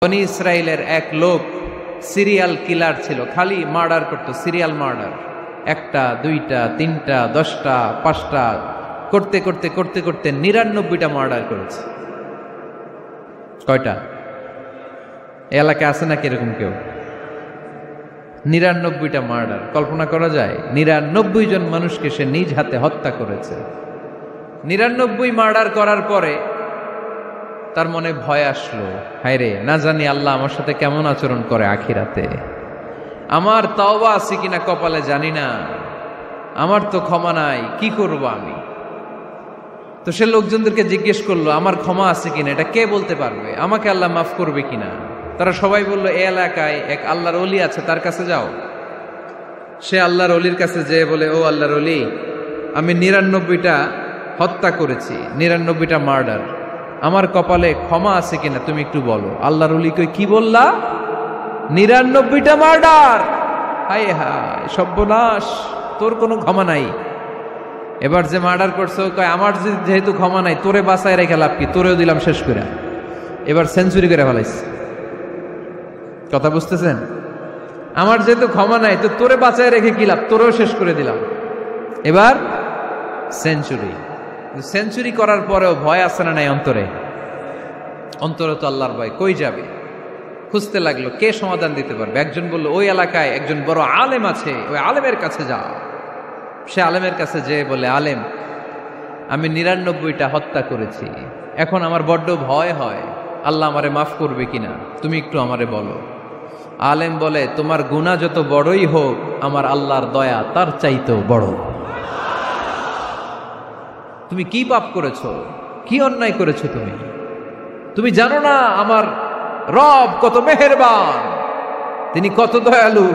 বনি ইসরায়েলের এক লোক সিরিয়াল কিলার ছিল, খালি মার্ডার করতো, সিরিয়াল মার্ডার। একটা, দুইটা, তিনটা, 10টা, 5টা করতে করতে করতে করতে 99টা মার্ডার করেছে। কয়টা? এলাকায় আছে নাকি এরকম কেউ? 99টা মার্ডার। কল্পনা করা যায়? 99 জন মানুষকে সে নিজ হাতে হত্যা করেছে। 99 মার্ডার করার পরে তার মনে ভয় আসলো, হায় রে, না জানি আল্লাহ আমার সাথে কেমন আচরণ করে আখিরাতে। আমার তওবা আছে কিনা কপালে জানি না, আমার তো ক্ষমা নাই, কি করব আমি? তো সে লোকজনদেরকে জিজ্ঞেস করলো, আমার ক্ষমা আছে কিনা, এটা কে বলতে পারবে? আমাকে আল্লাহ মাফ করবে কিনা? তারা সবাই বলল, এই এলাকায় এক আল্লাহর ওলি আছে, তার কাছে যাও। সে আল্লাহর ওলির কাছে যেয়ে বলে, ও আল্লাহর ওলি, আমি 99টা হত্যা করেছি, 99টা মার্ডার, আমার কপালে ক্ষমা আছে কিনা তুমি একটু বলো। আল্লাহর ওলি কই, কি বললা? 99টা মার্ডার? হায় হায়, সর্বনাশ, তোর কোনো ক্ষমা নাই। এবার যে মার্ডার করছো কয়, আমার যেহেতু ক্ষমা নাই, তোরে বাঁচায় রেখে লাভ কি, তোরেও দিলাম শেষ করে। এবার সেঞ্চুরি করে ফেলাইছে। কথা বুঝতেছেন? আমার যেহেতু ক্ষমা নাই, তো তোরে বাঁচায় রেখে কি লাভ, তোরেও শেষ করে দিলাম। এবার সেঞ্চুরি। সেঞ্চুরি করার পরেও ভয় আছে না নাই অন্তরে? অন্তরে তো আল্লাহর ভয়, কই যাবে? খুঁজতে লাগলো কে সমাধান দিতে পারবে। একজন বলল, ওই এলাকায় একজন বড় আলেম আছে, ওই আলেমের কাছে যাও। সে আলেমের কাছে যেয়ে বলে, আলেম, আমি 99টা হত্যা করেছি, এখন আমার বড্ড ভয় হয়, আল্লাহ আমারে মাফ করবে কিনা, তুমি একটু আমারে বলো। আলেম বলে, তোমার গুনাহ যত বড়ই হোক, আমার আল্লাহর দয়া তার চাইতেও বড়। তুমি কি পাপ করেছো, কি অন্যায় করেছো তুমি? তুমি জানো না আমার রব কত মেহেরবান, তিনি কত দয়ালু,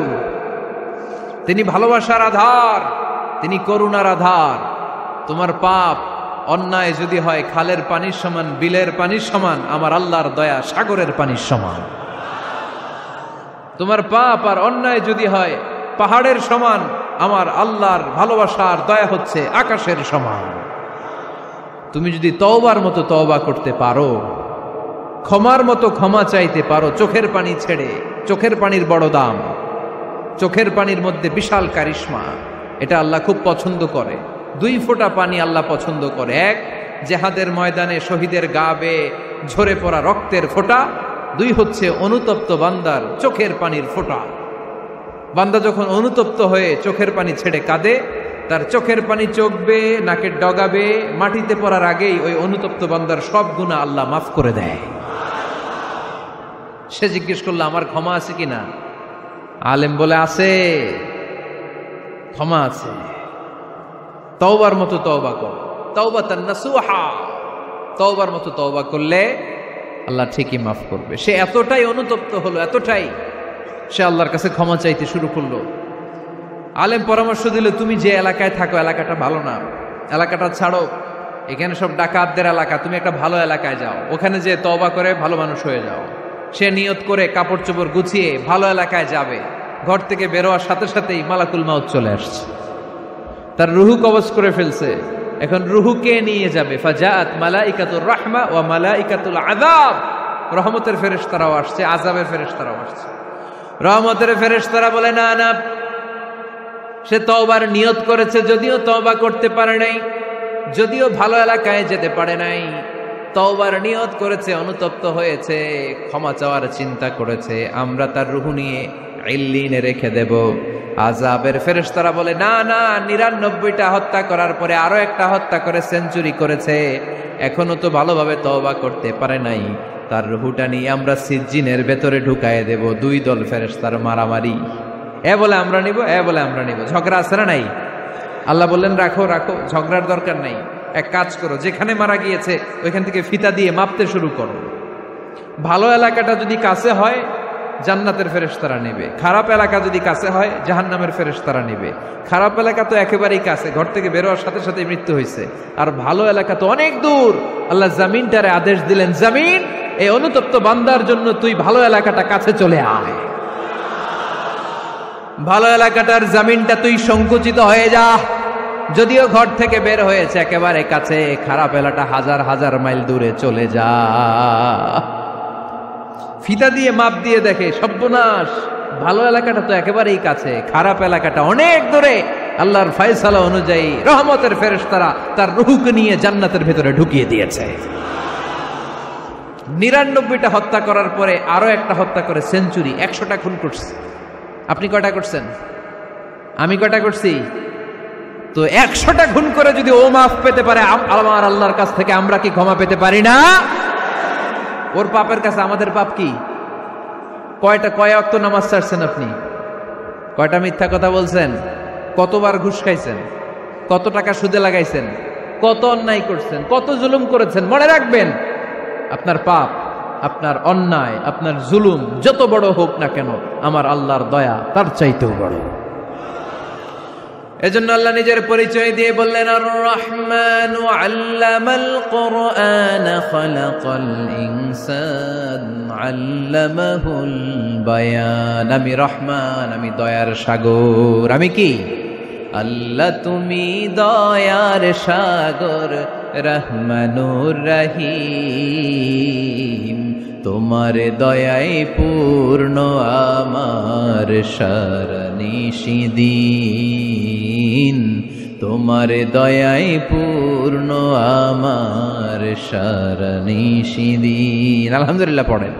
তিনি ভালোবাসার আধার, তিনি করুণার আধার। তোমার পাপ অন্যায় যদি হয় খালের পানির সমান, বিলের পানির সমান, আমার আল্লাহর দয়া সাগরের পানির সমান। তোমার পাপ আর অন্যায় যদি হয় পাহাড়ের সমান, আমার আল্লাহর ভালোবাসার দয়া হচ্ছে আকাশের সমান। তুমি যদি তওবার মতো তওবা করতে পারো, ক্ষমার মতো ক্ষমা চাইতে পারো, চোখের পানি ছেড়ে, চোখের পানির বড় দাম, চোখের পানির মধ্যে বিশাল কারিশমা, এটা আল্লাহ খুব পছন্দ করে। 2 ফোঁটা পানি আল্লাহ পছন্দ করে। এক, জেহাদের ময়দানে শহীদের গা বেয়ে ঝরে পড়া রক্তের ফোঁটা। 2 হচ্ছে অনুতপ্ত বান্দার চোখের পানির ফোঁটা। বান্দা যখন অনুতপ্ত হয়ে চোখের পানি ছেড়ে কাঁদে, তার চোখের পানি চোখ বেয়ে, নাকের ডগা বেয়ে মাটিতে পড়ার আগেই ওই অনুতপ্ত বান্দার সব গুনাহ আল্লাহ মাফ করে দেয়। সে জিজ্ঞেস করলো, আমার ক্ষমা আছে কিনা? আলেম বলে, আছে, ক্ষমা আছে। তওবার মতো তওবা কর, তাওবাতান নাসুহা, তওবার মতো তওবা করলে আল্লাহ ঠিকই মাফ করবে। সে এতটাই অনুতপ্ত হলো, এতটাই, সে আল্লাহর কাছে ক্ষমা চাইতে শুরু করলো। আলেম পরামর্শ দিল, তুমি যে এলাকায় থাকো এলাকাটা ভালো না, এলাকাটা ছাড়ো, এখানে সব ডাকাতদের এলাকা, তুমি একটা ভালো এলাকায় যাও, ওখানে যে তওবা করে ভালো মানুষ হয়ে যাও। সে নিয়ত করে কাপড় চোপড় গুছিয়ে ভালো এলাকায় যাবে। ঘর থেকে বেরোয়ার সাথে সাথেই মালাকুল মাউত চলে আসছে, তার রুহু কবজ করে ফেলছে। এখন রুহুকে নিয়ে যাবে। ফাজাআত মালাইকাতুর রাহমা ওয়া মালাইকাতুল আযাব, রহমতের ফেরেশতারাও আসছে, আযাবের ফেরেশতারাও আসছে। রহমতের ফেরেশতারা বলে, না না, সে তওবার নিয়ত করেছে, যদিও তওবা করতে পারে নাই, যদিও ভালো এলাকায় যেতে পারে নাই, তওবার নিয়ত করেছে, অনুতপ্ত হয়েছে, ক্ষমা চাওয়ার চিন্তা করেছে, আমরা তার রুহু নিয়ে ইল্লিনে রেখে দেব। আযাবের ফেরেশতারা বলে, না না, 99টা হত্যা করার পরে আরো একটা হত্যা করে সেঞ্চুরি করেছে, এখনো তো ভালোভাবে তওবা করতে পারে নাই, তার রুহুটা নিয়ে আমরা সিজ্জিনের ভেতরে ঢুকায়ে দেব। 2 দল ফেরেশতার মারামারি, এ বলে আমরা নিব, এ বলে আমরা নিব। ঝগড়া আছে না নাই? আল্লাহ বললেন, রাখো রাখো, ঝগড়ার দরকার নাই। এক কাজ করো, যেখানে মারা গিয়েছে ওইখান থেকে ফিতা দিয়ে মাপতে শুরু করো। ভালো এলাকাটা যদি কাছে হয় জান্নাতের ফেরেশতারা নেবে, খারাপ এলাকা যদি কাছে হয় জাহান্নামের ফেরেশতারা নেবে। খারাপ এলাকা তো একেবারেই কাছে, ঘর থেকে বেরোয়ার সাথে সাথে মৃত্যু হয়েছে। আর ভালো এলাকা তো অনেক দূর। আল্লাহ জামিনটারে আদেশ দিলেন, জামিন, এই অনুতপ্ত বান্দার জন্য তুই ভালো এলাকাটা কাছে চলে আয়। ভালো এলাকাটার জামিনটা তুই সংকুচিত হয়ে যা। যদিও ঘর থেকে বের হয়েছে একেবারে কাছে, খারাপ এলাকাটা হাজার হাজার মাইল দূরে চলে যা। ফিতা দিয়ে মাপ দিয়ে দেখে, সর্বনাশ, ভালো এলাকাটা তো একেবারেই কাছে, খারাপ এলাকাটা অনেক দূরে। আল্লাহর ফয়সালা অনুযায়ী রহমতের ফেরেশতারা তার রূহকে নিয়ে জান্নাতের ভেতরে ঢুকিয়ে দিয়েছে। 99টা হত্যা করার পরে আরো একটা হত্যা করে সেঞ্চুরি, 100টা খুন করছে। আপনি কয়টা করছেন? আমি কয়টা করছি? তো 100টা খুন করে যদি ও মাফ পেতে পারে, আমার আল্লাহর কাছ থেকে আমরা কি ক্ষমা পেতে পারি না? ওর পাপের কাছে আমাদের পাপ কি? কয় ওয়াক্ত নামাজ ছাড়ছেন আপনি? কয়টা মিথ্যা কথা বলছেন? কতবার ঘুষ খাইছেন? কত টাকা সুদে লাগাইছেন? কত অন্যায় করছেন? কত জুলুম করেছেন? মনে রাখবেন, আপনার পাপ, আপনার অন্যায়, আপনার জুলুম যত বড় হোক না কেন, আমার আল্লাহর দয়া তার চাইতেও বড়। এজন্য আল্লাহ নিজের পরিচয় দিয়ে বললেন, আর রহমান আল্লামাল কুরআন খালাকাল ইনসান আল্লামাহুল বায়ান। আমি রহমান, আমি দয়ার সাগর। আমি কি? আল্লাহ তুমি দয়ার সাগর, রহমানুর রহিম। তোমার দয়ায় পূর্ণ আমার সারানিশিদিন, তোমার দয়ায় পূর্ণ আমার সারানিশিদিন। আলহামদুলিল্লাহ পড়েন।